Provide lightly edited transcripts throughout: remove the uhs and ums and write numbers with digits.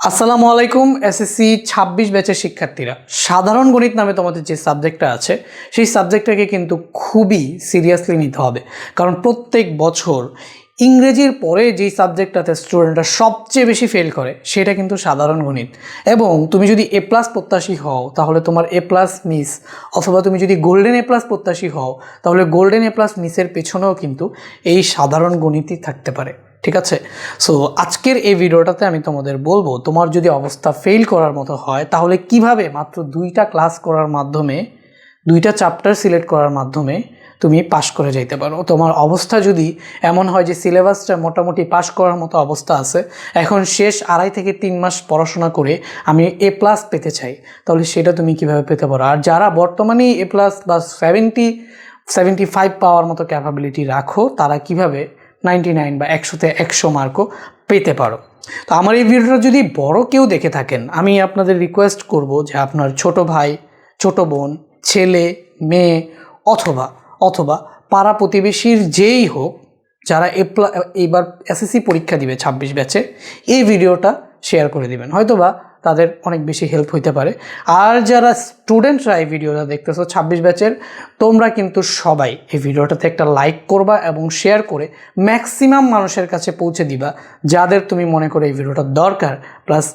আসসালামু আলাইকুম। এসএসসি 26 ব্যাচের শিক্ষার্থীরা, সাধারণ গণিত নামে তোমাদের যে সাবজেক্টটা আছে সেই সাবজেক্টটাকে কিন্তু খুবই সিরিয়াসলি নিতে হবে, কারণ প্রত্যেক বছর ইংরেজির পরে যেই সাবজেক্টটাতে স্টুডেন্টরা সবচেয়ে বেশি ফেল করে সেটা কিন্তু সাধারণ গণিত। এবং তুমি যদি এ প্লাস প্রত্যাশী হও তাহলে তোমার এ প্লাস মিস, অথবা তুমি যদি গোল্ডেন এ প্লাস প্রত্যাশী হও তাহলে গোল্ডেন এ প্লাস মিসের পেছনেও কিন্তু এই সাধারণ গণিতই থাকতে পারে। ঠিক আছে, সো আজকের এই ভিডিওটাতে আমি তোমাদের বলবো, তোমার যদি অবস্থা ফেল করার মতো হয় তাহলে কিভাবে মাত্র 2টা ক্লাস করার মাধ্যমে, 2টা চ্যাপ্টার সিলেক্ট করার মাধ্যমে তুমি পাশ করে যাইতে পারো। তোমার অবস্থা যদি এমন হয় যে সিলেবাসটা মোটামুটি পাশ করার মতো অবস্থা আছে, এখন শেষ 2.5 থেকে 3 মাস পড়াশোনা করে আমি এ প্লাস পেতে চাই, তাহলে সেটা তুমি কিভাবে পেতে পারো। আর যারা বর্তমানেই এ প্লাস বা 75 পাওয়ার মতো ক্যাপাবিলিটি রাখো, তারা কিভাবে 99 বা 100-তে 100 মার্কও পেতে পারো। তো আমার এই ভিডিওটা যদি বড় কেউ দেখে থাকেন, আমি আপনাদের রিকোয়েস্ট করব যে আপনার ছোট ভাই, ছোট বোন, ছেলে, মেয়ে অথবা পাড়া প্রতিবেশীর যেই হোক, যারা এবার এসএসসি পরীক্ষা দিবে 26 ব্যাচে, এই ভিডিওটা শেয়ার করে দিবেন, হয়তোবা তাদের অনেক বেশি হেল্প হইতে পারে। আর যারা স্টুডেন্টরা এই ভিডিওটা দেখতেছো 26 ব্যাচের, তোমরা কিন্তু সবাই এই ভিডিওটাতে একটা লাইক করবা এবং শেয়ার করে ম্যাক্সিমাম মানুষের কাছে পৌঁছে দিবা যাদের তুমি মনে করো এই ভিডিওটা দরকার। প্লাস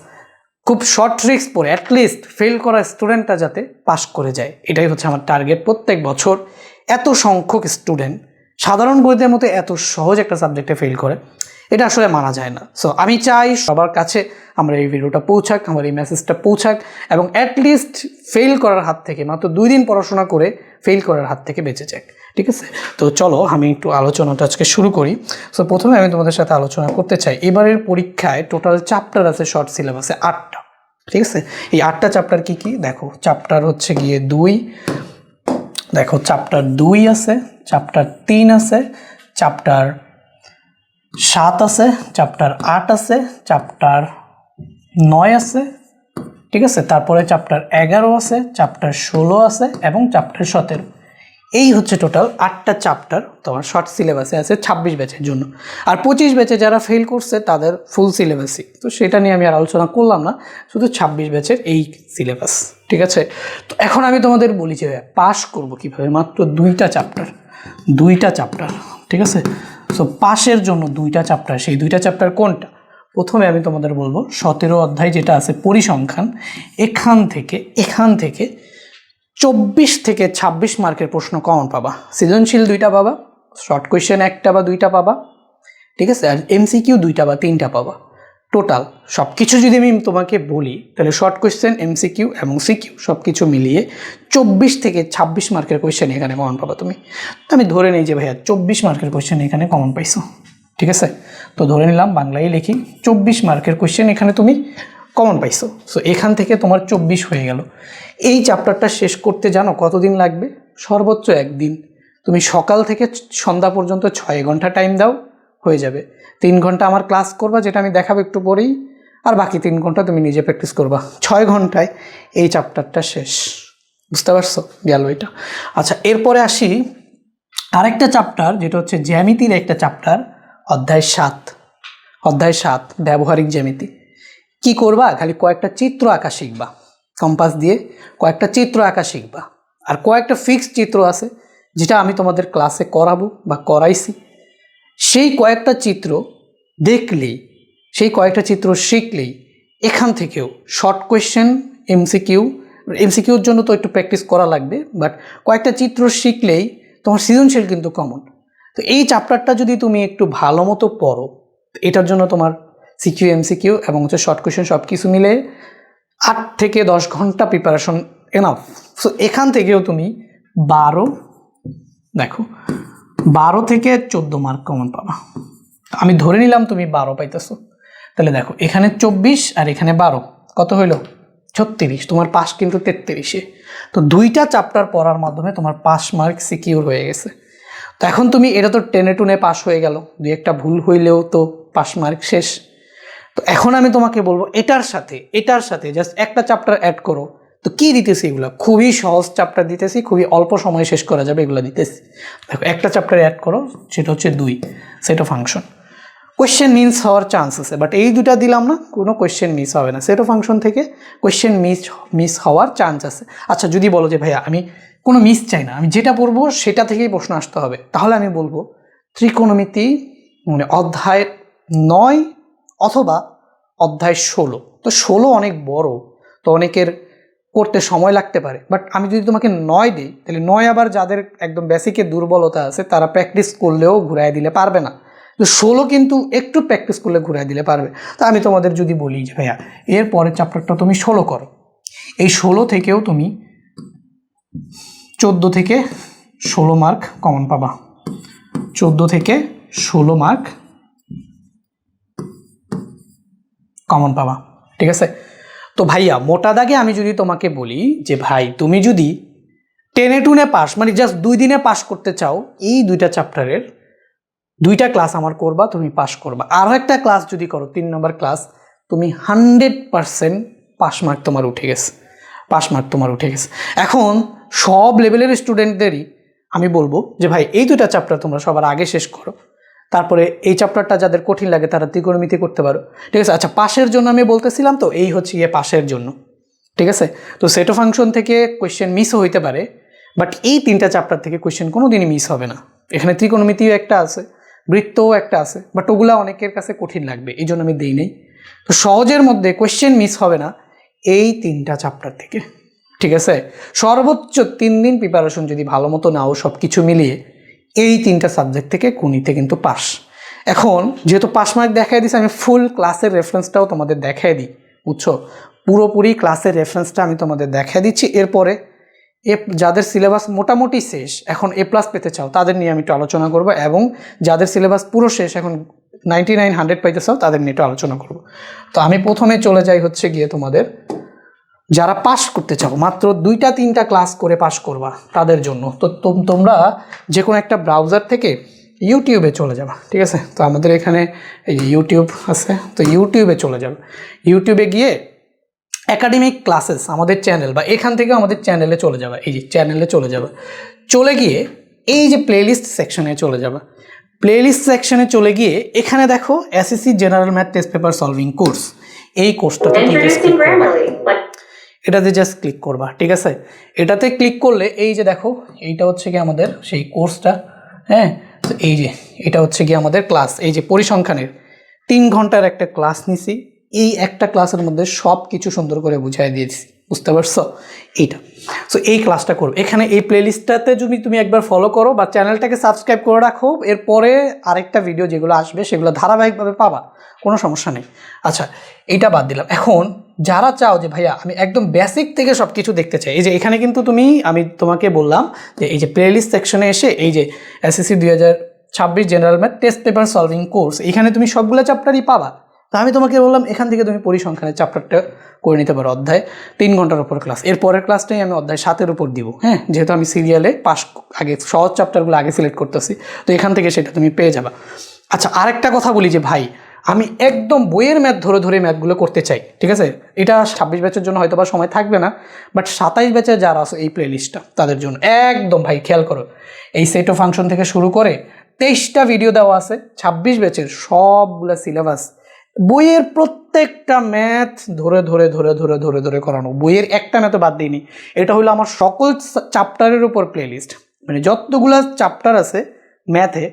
খুব শর্ট ট্রিক্স পড়ে অ্যাটলিস্ট ফেল করা স্টুডেন্টটা যাতে পাশ করে যায়, এটাই হচ্ছে আমার টার্গেট। প্রত্যেক বছর এত সংখ্যক স্টুডেন্ট সাধারণ গণিতের মতো এত সহজ একটা সাবজেক্টে ফেল করে, এটা আসলে মানা যায় না। সো আমি চাই সবার কাছে আমার এই ভিডিওটা পৌঁছাক, আমার এই মেসেজটা পৌঁছাক, এবং অ্যাটলিস্ট ফেল করার হাত থেকে, মাত্র 2 দিন পড়াশোনা করে ফেল করার হাত থেকে বেঁচে যাক। ঠিক আছে, তো চলো আমি একটু আলোচনাটা আজকে শুরু করি। সো প্রথমে আমি তোমাদের সাথে আলোচনা করতে চাই, এবারের পরীক্ষায় টোটাল চ্যাপ্টার আছে শর্ট সিলেবাসে 8টা। ঠিক আছে, এই 8টা চ্যাপ্টার কি কি দেখো। চ্যাপ্টার হচ্ছে গিয়ে 2, দেখো চ্যাপ্টার 2 আছে, চ্যাপ্টার 3 আছে, চ্যাপ্টার 7 আছে, চ্যাপ্টার 8 আছে, চ্যাপ্টার 9 আছে। ঠিক আছে, তারপরে চ্যাপ্টার 11 আছে, চ্যাপ্টার 16 আছে এবং চ্যাপ্টার 17। এই হচ্ছে টোটাল 8টা চ্যাপ্টার তোমার শর্ট সিলেবাসে আছে 26 ব্যাচের জন্য। আর 25 ব্যাচে যারা ফেল করছে তাদের ফুল সিলেবাসই, তো সেটা নিয়ে আমি আর আলোচনা করলাম না, শুধু 26 ব্যাচের এই সিলেবাস। ঠিক আছে, তো এখন আমি তোমাদের বলি যে পাস করব কিভাবে। মাত্র 2টা চ্যাপ্টার। ঠিক আছে, সো পাশের জন্য 2টা চ্যাপ্টার। সেই 2টা চ্যাপ্টার কোনটা? প্রথমে আমি তোমাদের বলবো 17 অধ্যায় যেটা আছে পরিসংখ্যান, এখান থেকে 24 থেকে 26 মার্কের প্রশ্ন কমন পাবা। সৃজনশীল 2টা পাবা, শর্ট কোয়েশ্চেন 1টা বা 2টা পাবা। ঠিক আছে, আর এমসিকিউ 2টা বা 3টা পাবা। টোটাল সব কিছু যদি আমি তোমাকে বলি তাহলে শর্ট কোয়েশ্চেন, এমসিকিউ এবং সিকিউ সব কিছু মিলিয়ে 24 থেকে 26 মার্কের কোয়েশ্চেন এখানে কমন পাবা তুমি। আমি ধরে নিই যে ভাইয়া 24 মার্কের কোয়েশ্চেন এখানে কমন পাইছো। ঠিক আছে, তো ধরে নিলাম, বাংলায় লিখি 24 মার্কের কোয়েশ্চেন এখানে তুমি কমন পাইছো। সো এখান থেকে তোমার 24 হয়ে গেল। এই চ্যাপ্টারটা শেষ করতে জানো কতদিন লাগবে? সর্বোচ্চ 1 দিন। তুমি সকাল থেকে সন্ধ্যা পর্যন্ত 6 ঘন্টা টাইম দাও, হয়ে যাবে। 3 ঘন্টা আমার ক্লাস করবা, যেটা আমি দেখাবো একটু পরেই, আর বাকি 3 ঘন্টা তুমি নিজে প্র্যাকটিস করবা। 6 ঘন্টায় এই চ্যাপ্টারটা শেষ। বুঝতে পারছো? গেল এটা। আচ্ছা, এরপরে আসি আরেকটা চ্যাপ্টার, যেটা হচ্ছে জ্যামিতির একটা চ্যাপ্টার, অধ্যায় 7 ব্যবহারিক জ্যামিতি। কি করবা? খালি কয়েকটা চিত্র আঁকা শিখবা, কম্পাস দিয়ে কয়েকটা চিত্র আঁকা শিখবা। আর কয়েকটা ফিক্সড চিত্র আছে যেটা আমি তোমাদের ক্লাসে করাবো বা করাইছি। সেই কয়েকটা চিত্র দেখলেই, সেই কয়েকটা চিত্র শিখলেই এখান থেকেও শর্ট কোয়েশ্চেন, এমসিকিউর জন্য তো একটু প্র্যাকটিস করা লাগবে, বাট কয়েকটা চিত্র শিখলেই তোমার সৃজনশীল কিন্তু কমন। তো এই চ্যাপ্টারটা যদি তুমি একটু ভালো মতো পড়ো, এটার জন্য তোমার সিকিউ, এমসিকিউ এবং হচ্ছে শর্ট কোয়েশ্চেন সব কিছু মিলে 8 থেকে 10 ঘন্টা প্রিপারেশন এনাফ। সো এখান থেকেও তুমি 12 থেকে 14 মার্ক কমন পাবা। আমি ধরে নিলাম তুমি 12 পাইতেছো, তাহলে দেখো এখানে 24 আর এখানে 12, কত হইল? 36। তোমার পাস কিন্তু 33-এ। তো 2টা চ্যাপ্টার পড়ার মাধ্যমে তোমার পাস মার্ক সিকিউর হয়ে গেছে। তো এখন তুমি, এটা তো টেনে টুনে পাস হয়ে গেল, 2-একটা ভুল হইলেও তো পাস মার্ক শেষ। তো এখন আমি তোমাকে বলবো এটার সাথে জাস্ট একটা চ্যাপ্টার অ্যাড করো। তো কি দিতেছি? এগুলো খুবই সহজ চ্যাপ্টার দিতেছি, খুবই অল্প সময়ে শেষ করা যাবে, এগুলো দিতেছি। দেখো একটা চ্যাপ্টার অ্যাড করো, সেটা হচ্ছে 2, set of function. Question miss হওয়ার চান্স আছে, বাট এই দুটা দিলাম না, কোনো কোয়েশ্চেন মিস হবে না। সেট অফ ফাংশন থেকে কোয়েশ্চেন মিস হওয়ার চান্স আছে। আচ্ছা যদি বলো যে ভাইয়া আমি কোনো মিস চাই না, আমি যেটা পড়বো সেটা থেকেই প্রশ্ন আসতে হবে, তাহলে আমি বলবো ত্রিকোণমিতি মানে অধ্যায় 9 অথবা অধ্যায় 16। তো 16 অনেক বড়, তো অনেকের করতে সময় লাগতে পারে, বাট আমি যদি তোমাকে 9 দিই তাহলে 9 আবার যাদের একদম বেসিকে দুর্বলতা আছে তারা প্র্যাকটিস করলেও ঘুরাই দিলে পারবে না। তো 16 কিন্তু একটু প্র্যাকটিস করলে ঘুরাই দিলে পারবে। তো আমি তোমাদের যদি বলি যে ভাইয়া এর পরের চ্যাপ্টারটা তুমি 16 করো, এই 16 থেকেও তুমি 14 থেকে 16 মার্ক কমন পাবা, 14 থেকে 16 মার্ক কমন পাবা, ঠিক আছে। তো ভাইয়া মোটা দাগে আমি যদি তোমাকে বলি যে ভাই তুমি যদি 10-2 পাস মানে জাস্ট 2 দিনে পাস করতে চাও, এই 2টা চ্যাপ্টারের 2টা ক্লাস আমার করবা, তুমি পাস করবা। আরও একটা ক্লাস যদি করো 3 নম্বর ক্লাস, তুমি 100% পাস মার্ক তোমার উঠে গেছে, পাস মার্ক তোমার উঠে গেছে। এখন সব লেভেলের স্টুডেন্টদেরই আমি বলবো যে ভাই এই 2টা চ্যাপ্টার তোমরা সবার আগে শেষ করো, তারপরে এই চ্যাপ্টারটা যাদের কঠিন লাগে তারা ত্রিকোণমিতি করতে পারো, ঠিক আছে। আচ্ছা পাশের জন্য আমি বলতেছিলাম, তো এই হচ্ছে পাশের জন্য, ঠিক আছে। তো সেট অফ ফাংশন থেকে কোয়েশ্চেন মিসও হইতে পারে, বাট এই 3টা চ্যাপ্টার থেকে কোয়েশ্চেন কোনো দিনই মিস হবে না। এখানে ত্রিকোণমিতিও একটা আছে, বৃত্তও একটা আছে, বাট ওগুলা অনেকের কাছে কঠিন লাগবে, এই জন্য আমি দিই নেই। তো সহজের মধ্যে কোয়েশ্চেন মিস হবে না এই 3টা চ্যাপ্টার থেকে, ঠিক আছে। সর্বোচ্চ 3 দিন প্রিপারেশন যদি ভালো মতো নাও সব কিছু মিলিয়ে এই 3টা সাবজেক্ট থেকে কুনিতে কিন্তু পাস। এখন যেহেতু পাস মার্ক দেখাই দিছি, আমি ফুল ক্লাসের রেফারেন্সটাও তোমাদের দেখাই দিই, বুঝছো, পুরোপুরি ক্লাসের রেফারেন্সটা আমি তোমাদের দেখাই দিচ্ছি। এরপরে যাদের সিলেবাস মোটামুটি শেষ, এখন A+ পেতে চাও তাদের নিয়ে আমি একটু আলোচনা করব, এবং যাদের সিলেবাস পুরো শেষ এখন 99-100 পাইতে চাও তাদের নিয়ে একটু আলোচনা করব। তো আমি প্রথমে চলে যাই হচ্ছে গিয়ে তোমাদের যারা পাস করতে চাও, মাত্র 2-3টা ক্লাস করে পাস করবা তাদের জন্য। তো তোমরা যে কোনো একটা ব্রাউজার থেকে ইউটিউবে চলে যাবা, ঠিক আছে। তো আমাদের এখানে এই ইউটিউব আছে, তো ইউটিউবে চলে যাবে। ইউটিউবে গিয়ে একাডেমিক ক্লাসেস আমাদের চ্যানেল, বা এখান থেকে আমাদের চ্যানেলে চলে যাবে, এই যে চ্যানেলে চলে যাবে, চলে গিয়ে এই যে প্লেলিস্ট সেকশনে চলে যাবে। প্লেলিস্ট সেকশনে চলে গিয়ে এখানে দেখো SSC general math test paper solving course, এই কোর্সটাতে এটাতে জাস্ট ক্লিক করবা, ঠিক আছে। এটাতে ক্লিক করলে এই যে দেখো এইটা হচ্ছে কি আমাদের সেই কোর্সটা, হ্যাঁ। তো এই যে এটা হচ্ছে কি আমাদের ক্লাস, এই যে পরিসংখ্যানের 3 ঘন্টার একটা ক্লাস নিছি, এই একটা ক্লাসের মধ্যে সব কিছু সুন্দর করে বুঝাই দিয়েছি, বুঝতে পারছো এইটা। সো এই ক্লাসটা করো, এখানে এই প্লেলিস্টটাতে যদি তুমি একবার ফলো করো বা চ্যানেলটাকে সাবস্ক্রাইব করে রাখো, এরপরে আরেকটা ভিডিও যেগুলো আসবে সেগুলো ধারাবাহিকভাবে পাবা, কোনো সমস্যা নেই। আচ্ছা এইটা বাদ দিলাম। এখন যারা চাও যে ভাইয়া আমি একদম বেসিক থেকে সব কিছু দেখতে চাই, এই যে এখানে কিন্তু আমি তোমাকে বললাম যে এই যে প্লেলিস্ট সেকশনে এসে এই যে SSC 2026 general math test paper solving course, এখানে তুমি সবগুলো চ্যাপ্টারই পাবা। তো আমি তোমাকে বললাম এখান থেকে তুমি পরিসংখ্যানের চ্যাপ্টারটা করে নিতে পারো, অধ্যায় 3 ঘন্টার উপর ক্লাস। এর পরের ক্লাসটাই আমি অধ্যায় 7-এর উপর দিব, হ্যাঁ, যেহেতু আমি সিরিয়ালে পাস আগে সহজ চ্যাপ্টারগুলো আগে সিলেক্ট করতেছি, তো এখান থেকে সেটা তুমি পেয়ে যাবা। আচ্ছা আরেকটা কথা বলি যে ভাই আমি একদম বইয়ের ম্যাথ ধরে ধরে ম্যাথগুলো করতে চাই, ঠিক আছে। এটা 26 ব্যাচের জন্য হয়তো বা সময় থাকবে না, বাট 27 ব্যাচের যারা আছে এই প্লেলিস্টটা তাদের জন্য একদম ভাই খেয়াল করো, এই সেট অফ ফাংশন থেকে শুরু করে 23টা ভিডিও দেওয়া আছে 26 ব্যাচের সবগুলো সিলেবাস, বইয়ের প্রত্যেকটা ম্যাথ ধরে ধরে ধরে ধরে ধরে ধরে করানো, বইয়ের একটা ম্যাথও বাদ দিইনি। এটা হলো আমার সকল চ্যাপ্টারের উপর প্লেলিস্ট, মানে যতগুলো চ্যাপ্টার আছে ম্যাথে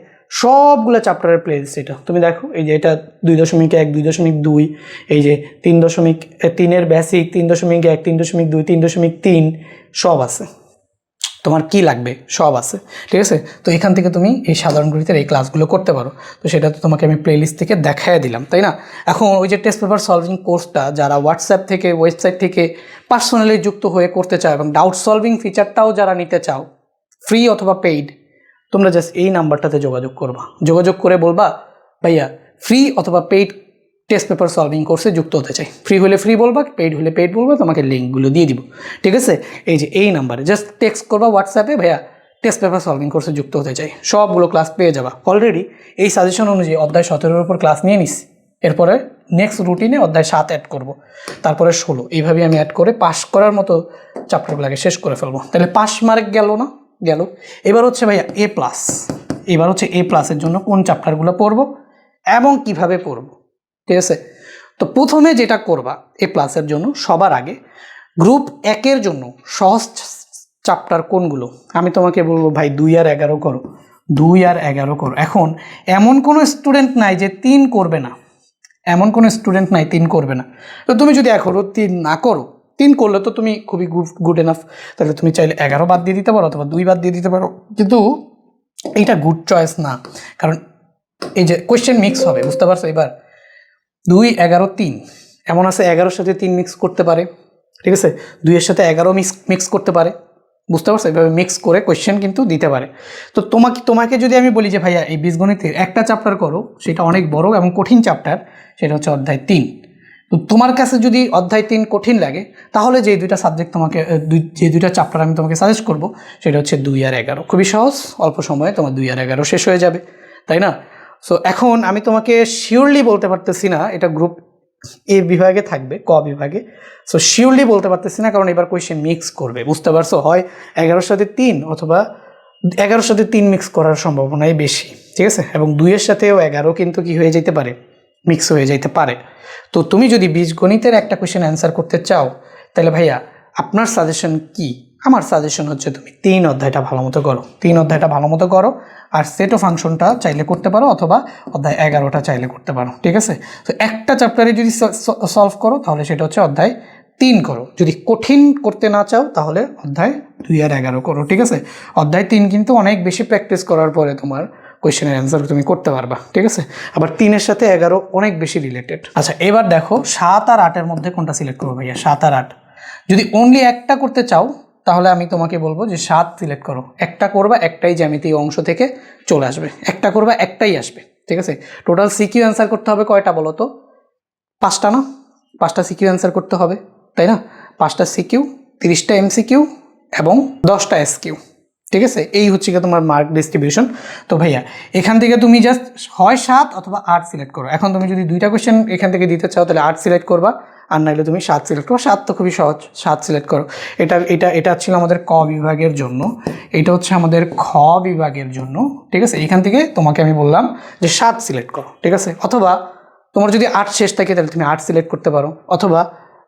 সবগুলো চ্যাপ্টারের প্লেলিস্ট। এটা তুমি দেখো, এই যে এটা 2.1, 2.2, এই যে 3.3-এর বেসিক, 3.1, 3.2, 3.3 সব আছে, তোমার কি লাগবে সব আছে, ঠিক আছে। তো এখান থেকে তুমি এই সাধারণ গণিতের এই ক্লাসগুলো করতে পারো। তো সেটা তো তোমাকে আমি প্লেলিস্ট থেকে দেখাই দিলাম, তাই না। এখন ওই যে টেস্ট পেপার সলভিং কোর্সটা যারা হোয়াটসঅ্যাপ থেকে ওয়েবসাইট থেকে পার্সোনালি যুক্ত হয়ে করতে চাও, এবং ডাউট সলভিং ফিচারটাও যারা নিতে চাও ফ্রি অথবা পেইড, তোমরা জাস্ট এই নাম্বারটাতে যোগাযোগ করবা, যোগাযোগ করে বলবা ভাইয়া ফ্রি অথবা পেইড টেস্ট পেপার সলভিং কোর্সে যুক্ত হতে চাই। ফ্রি হলে ফ্রি বলবা, পেইড হলে পেইড বলবা, তোমাকে লিঙ্কগুলো দিয়ে দিব, ঠিক আছে। এই যে এই নাম্বারে জাস্ট টেক্সট করবা হোয়াটসঅ্যাপে, ভাইয়া টেস্ট পেপার সলভিং কোর্সে যুক্ত হতে চাই, সবগুলো ক্লাস পেয়ে যাবা। অলরেডি এই সাজেশন অনুযায়ী অধ্যায় 17-এর উপর ক্লাস নিয়ে নিস, এরপরে নেক্সট রুটিনে অধ্যায় 7 অ্যাড করব, তারপরে 16, এইভাবেই আমি অ্যাড করে পাস করার মতো চ্যাপ্টারগুলোকে শেষ করে ফেলবো। তাহলে পাস মার্ক গেল না, গেল। এবার হচ্ছে ভাইয়া A+, এবার হচ্ছে A+-এর জন্য কোন চ্যাপ্টারগুলো পড়বো এবং কিভাবে পড়ব, ঠিক আছে। তো প্রথমে যেটা করবা A+-এর জন্য সবার আগে গ্রুপ 1-এর জন্য সহজ চ্যাপ্টার কোনগুলো, আমি তোমাকে বলবো ভাই 2 আর 11 করো, 2 আর 11 করো। এখন এমন কোনো স্টুডেন্ট নাই যে 3 করবে না, এমন কোনো স্টুডেন্ট নাই 3 করবে না। তো তুমি যদি এখন 3 না করো, 3 করলে তো তুমি খুবই গুড এনাফ, তাহলে তুমি চাইলে 11 বাদ দিয়ে দিতে পারো অথবা 2 বাদ দিয়ে দিতে পারো, কিন্তু এইটা গুড চয়েস না, কারণ এই যে কোয়েশ্চেন মিক্স হবে, বুঝতে পারছো। এবার 2, 11, 3 এমন আছে 11-এর সাথে 3 মিক্স করতে পারে, ঠিক আছে, 2-এর সাথে 11 মিক্স করতে পারে, বুঝতে পারছো। এইভাবে মিক্স করে কোয়েশ্চেন কিন্তু দিতে পারে। তো তোমাকে যদি আমি বলি যে ভাইয়া এই বীজগণিতের একটা চ্যাপ্টার করো, সেটা অনেক বড় এবং কঠিন চ্যাপ্টার, সেটা হচ্ছে অধ্যায় 3। তো তোমার কাছে যদি অধ্যায় 3 কঠিন লাগে, তাহলে যে দুইটা সাবজেক্ট তোমাকে যে দুইটা চ্যাপ্টার আমি তোমাকে সাজেস্ট করব, সেটা হচ্ছে 2 আর 11। খুবই সহজ, অল্প সময়ে তোমার 2 আর 11 শেষ হয়ে যাবে, তাই না? সো এখন আমি তোমাকে শিওরলি বলতে পারতেছি না এটা গ্রুপ এ বিভাগে থাকবে, ক বিভাগে। সো শিওরলি বলতে পারতেছি না, কারণ এবার কোয়েশ্চেন মিক্স করবে, বুঝতে পারছো। হয় 11-এর সাথে 3 অথবা 11-এর সাথে 3 মিক্স করার সম্ভাবনাই বেশি, ঠিক আছে। এবং 2-এর সাথেও 11 কিন্তু কি হয়ে যেতে পারে, মিক্স হয়ে যেতে পারে। তো তুমি যদি বীজগণিতের একটা কোয়েশ্চেন অ্যান্সার করতে চাও, তাহলে ভাইয়া আপনার সাজেশন কি? আমার সাজেশন হচ্ছে তুমি 3 অধ্যায়টা ভালো মতো করো, 3 অধ্যায়টা ভালো মতো করো, আর সেট ও ফাংশনটা চাইলে করতে পারো অথবা অধ্যায় 11টা চাইলে করতে পারো, ঠিক আছে। তো একটা চ্যাপ্টারে যদি সলভ করো, তাহলে সেটা হচ্ছে অধ্যায় 3 করো। যদি কঠিন করতে না চাও, তাহলে অধ্যায় 2 আর 11 করো, ঠিক আছে। অধ্যায় 3 কিন্তু অনেক বেশি প্র্যাকটিস করার পরে তোমার কোয়েশ্চেনের অ্যান্সার তুমি করতে পারবা, ঠিক আছে। আবার 3-এর সাথে 11 অনেক বেশি রিলেটেড। আচ্ছা, এবার দেখো 7 আর 8-এর মধ্যে কোনটা সিলেক্ট করবো ভাইয়া? 7 আর 8 যদি অনলি একটা করতে চাও, তাহলে আমি তোমাকে বলবো যে 7 সিলেক্ট করো। একটা করবা, একটাই জ্যামিতি অংশ থেকে চলে আসবে, একটা করবা, একটাই আসবে, ঠিক আছে। টোটাল সিকিউ অ্যান্সার করতে হবে কয়টা বলো তো? 5টা না? 5টা সিকিউ অ্যান্সার করতে হবে, তাই না? 5টা সিকিউ, 30টা এমসিকিউ এবং 10টা এসকিউ, ঠিক আছে। এই হচ্ছে কি তোমার মার্ক ডিস্ট্রিবিউশন। তো ভাইয়া এখান থেকে তুমি জাস্ট হয় 7 অথবা 8 সিলেক্ট করো। এখন তুমি যদি 2টা কোয়েশ্চেন এখান থেকে দিতে চাও, তাহলে 8 সিলেক্ট করবা, আর নাইলে তুমি 7 সিলেক্ট করো। 7 তো খুবই সহজ, 7 সিলেক্ট করো। এটা ছিল আমাদের ক বিভাগের জন্য, এটা হচ্ছে আমাদের খ বিভাগের জন্য, ঠিক আছে। এখান থেকে তোমাকে আমি বললাম যে 7 সিলেক্ট করো, ঠিক আছে। অথবা তোমার যদি 8 শেষ থাকে, তাহলে তুমি 8 সিলেক্ট করতে পারো, অথবা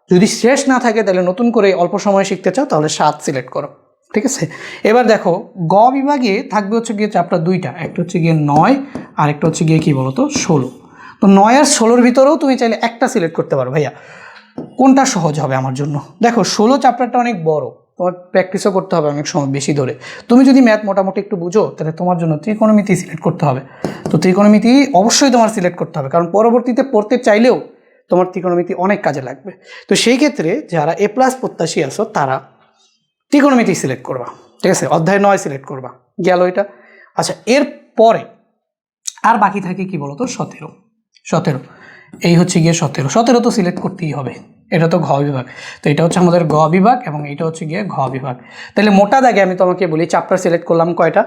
যদি শেষ না থাকে, তাহলে নতুন করে অল্প সময় শিখতে চাও, তাহলে 7 সিলেক্ট করো, ঠিক আছে। এবার দেখো গ বিভাগে থাকবে হচ্ছে গিয়ে চ্যাপ্টার 2টা, একটা হচ্ছে গিয়ে 9 আর একটা হচ্ছে গিয়ে কি বলতো 16। তো 9 আর 16-র ভিতরেও তুমি চাইলে একটা সিলেক্ট করতে পারো। ভাইয়া কোনটা সহজ হবে আমার জন্য? দেখো 16 চ্যাপ্টারটা অনেক বড়, তোমার প্র্যাকটিসও করতে হবে অনেক সময় বেশি ধরে। তুমি যদি ম্যাথ মোটামুটি একটু বুঝো, তাহলে তোমার জন্য ত্রিকোণমিতি সিলেক্ট করতে হবে। তো ত্রিকোণমিতি অবশ্যই তোমার সিলেক্ট করতে হবে, কারণ পরবর্তীতে পড়তে চাইলেও তোমার ত্রিকোণমিতি অনেক কাজে লাগবে। তো সেই ক্ষেত্রে যারা A+ প্রত্যাশী আছো, তারা ত্রিকোণমিতি সিলেক্ট করবা, ঠিক আছে। অধ্যায় 9 সিলেক্ট করবা, গেল এটা। আচ্ছা, এর পরে আর বাকি থাকে কি বলতো 17। এই হচ্ছে গিয়ে 17 তো সিলেক্ট করতেই হবে, এটা তো ঘ বিভাগ। তো এটা হচ্ছে আমাদের গ বিভাগ এবং এটা হচ্ছে গিয়ে ঘ বিভাগ। তাহলে মোটা দাগে আমি তোমাকে বলি, চ্যাপ্টার সিলেক্ট করলাম কয়টা?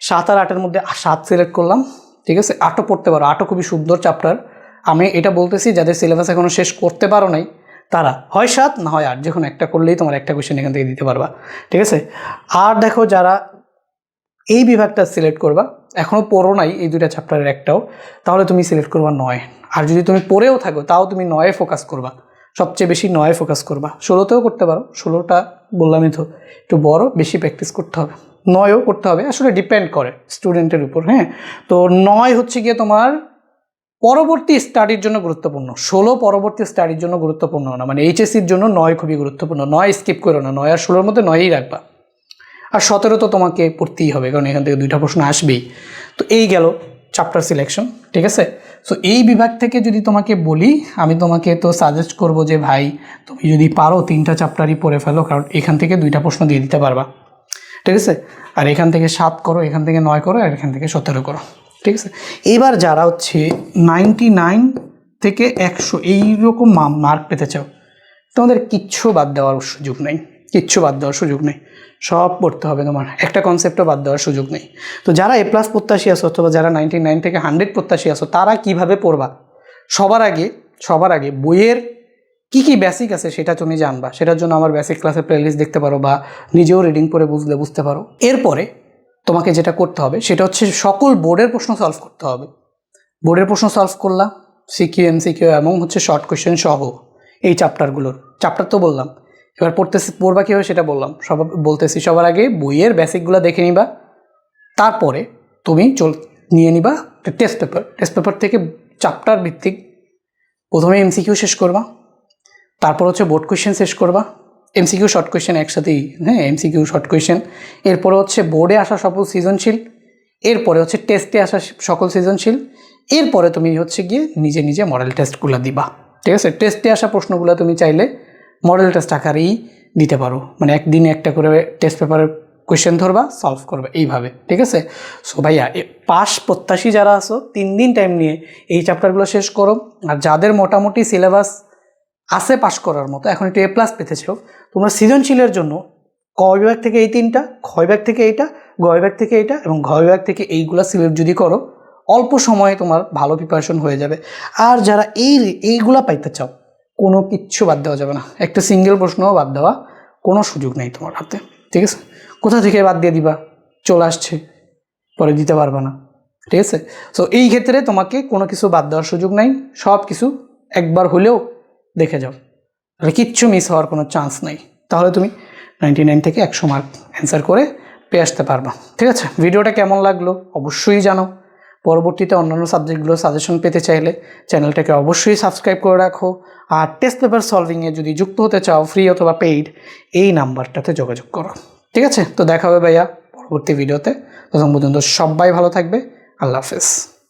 7 আর 8-এর মধ্যে 7 সিলেক্ট করলাম, ঠিক আছে। 8ও পড়তে পারো, 8ও খুবই সুন্দর চ্যাপ্টার। আমি এটা বলতেছি যাদের সিলেবাস এখনও শেষ করতে পারো নাই, তারা হয় 7 না হয় 8, যে কোনো একটা করলেই তোমার একটা কোয়েশ্চেন এখান থেকে দিতে পারবা, ঠিক আছে। আর দেখো যারা এই বিভাগটা সিলেক্ট করবা, এখনও পড়ো নাই এই দুইটা চ্যাপ্টারের একটাও, তাহলে তুমি সিলেক্ট করবা 9। আর যদি তুমি পড়েও থাকো, তাও তুমি 9-এ ফোকাস করবা, সবচেয়ে বেশি 9-এ ফোকাস করবা। 16তেও করতে পারো, 16টা বললামই তো একটু বড়, বেশি প্র্যাকটিস করতে হবে। 9-ও করতে হবে, আসলে ডিপেন্ড করে স্টুডেন্টের উপর, হ্যাঁ। তো 9 হচ্ছে গিয়ে তোমার পরবর্তী স্টাডির জন্য গুরুত্বপূর্ণ, 16 পরবর্তী স্টাডির জন্য গুরুত্বপূর্ণ না, মানে এইচএসসির জন্য 9 খুবই গুরুত্বপূর্ণ। 9 স্কিপ করো না, 9 আর 16-এর মধ্যে 9ই রাখবা। আর 17 তো তোমাকে পড়তেই হবে, কারণ এখান থেকে 2টা প্রশ্ন আসবেই। তো এই গেল চ্যাপ্টার সিলেকশন, ঠিক আছে। সো এই বিভাগ থেকে যদি তোমাকে বলি, আমি তোমাকে তো সাজেস্ট করব যে ভাই তুমি যদি পারো 3টা চ্যাপ্টারই পড়ে ফেলো, কারণ এখান থেকে 2টা প্রশ্ন দিয়ে দিতে পারবা, ঠিক আছে। আর এখান থেকে 7 করো, এখান থেকে 9 করো, আর এখান থেকে 17 করো, ঠিক আছে। এবার যারা হচ্ছে 99 থেকে 100 এইরকম মার্ক পেতে চাও, তোমাদের কিচ্ছু বাদ দেওয়ার সুযোগ নেই, কিচ্ছু বাদ দেওয়ার সুযোগ নেই, সব পড়তে হবে তোমার, একটা কনসেপ্টও বাদ দেওয়ার সুযোগ নেই। তো যারা A+ প্রত্যাশী আসো অথবা যারা 99 থেকে 100 প্রত্যাশী আসো, তারা কিভাবে পড়বা? সবার আগে বইয়ের কি কি বেসিক আছে সেটা তুমি জানবা। সেটার জন্য আমার বেসিক ক্লাসের প্লেলিস্ট দেখতে পারো, বা নিজেও রিডিং করে বুঝতে পারো। এরপরে তোমাকে যেটা করতে হবে সেটা হচ্ছে সকল বোর্ডের প্রশ্ন সলভ করতে হবে। বোর্ডের প্রশ্ন সলভ করলা, সিকিউ এমসিকিউ এবং হচ্ছে শর্ট কোয়েশ্চেন সহ এই চ্যাপ্টারগুলোর। চ্যাপ্টার তো বললাম, এবার পড়বা কীভাবে সেটা বললাম। বলতেছি সবার আগে বইয়ের বেসিকগুলো দেখে নিবা, তারপরে তুমি নিয়ে নিবা টেস্ট পেপার। টেস্ট পেপার থেকে চ্যাপ্টার ভিত্তিক প্রথমে এমসিকিউ শেষ করবা, তারপর হচ্ছে বোর্ড কোয়েশ্চেন শেষ করবা, এমসিকিউ শর্ট কোয়েশ্চেন একসাথেই, হ্যাঁ এমসিকিউ শর্ট কোয়েশ্চেন। এরপরে হচ্ছে বোর্ডে আসা সকল সৃজনশীল, এরপরে হচ্ছে টেস্টে আসা সকল সৃজনশীল, এরপরে তুমি হচ্ছে গিয়ে নিজে নিজে মডেল টেস্টগুলো দিবা। ঠিক আছে, টেস্টে আসা প্রশ্নগুলো তুমি চাইলে মডেল টেস্ট আকারেই দিতে পারো, মানে একদিনে একটা করে টেস্ট পেপারের কোয়েশ্চেন ধরবা, সলভ করবে এইভাবে। ঠিক আছে, সো ভাইয়া পাস প্রত্যাশী যারা আছো 3 দিন টাইম নিয়ে এই চ্যাপ্টারগুলো শেষ করো। আর যাদের মোটামুটি সিলেবাস আছে পাস করার মতো, এখন একটু A+ পেতে চাও, তোমরা সৃজনশীলের জন্য ক বিভাগ থেকে এই 3টা, খ বিভাগ থেকে এইটা, গ বিভাগ থেকে এইটা এবং ঘ বিভাগ থেকে এইগুলা সিলেক্ট যদি করো, অল্প সময়ে তোমার ভালো প্রিপারেশন হয়ে যাবে। আর যারা এইগুলা পাইতে চাও, কোনো কিচ্ছু বাদ দেওয়া যাবে না, একটা সিঙ্গেল প্রশ্নও বাদ দেওয়া কোনো সুযোগ নেই তোমার হাতে। ঠিক আছে, কোথা থেকে বাদ দিয়ে দিবা, চলে আসছে পরে দিতে পারবে না। ঠিক আছে, সো এই ক্ষেত্রে তোমাকে কোনো কিছু বাদ দেওয়ার সুযোগ নাই, সব কিছু একবার হলেও দেখে যাও, তাহলে কিচ্ছু মিস হওয়ার কোনো চান্স নেই। তাহলে তুমি 99 থেকে 100 মার্ক অ্যান্সার করে পেয়ে আসতে পারবা। ঠিক আছে, ভিডিওটা কেমন লাগলো অবশ্যই জানো। পরবর্তীতে অন্যান্য সাবজেক্টগুলো সাজেশন পেতে চাইলে চ্যানেলটাকে অবশ্যই সাবস্ক্রাইব করে রাখো। আর টেস্ট পেপার সলভিংয়ে যদি যুক্ত হতে চাও, ফ্রি অথবা পেইড, এই নাম্বারটাতে যোগাযোগ করো। ঠিক আছে, তো দেখা হবে ভাইয়া পরবর্তী ভিডিওতে। তখন পর্যন্ত সবাই ভালো থাকবে। আল্লাহ হাফেজ।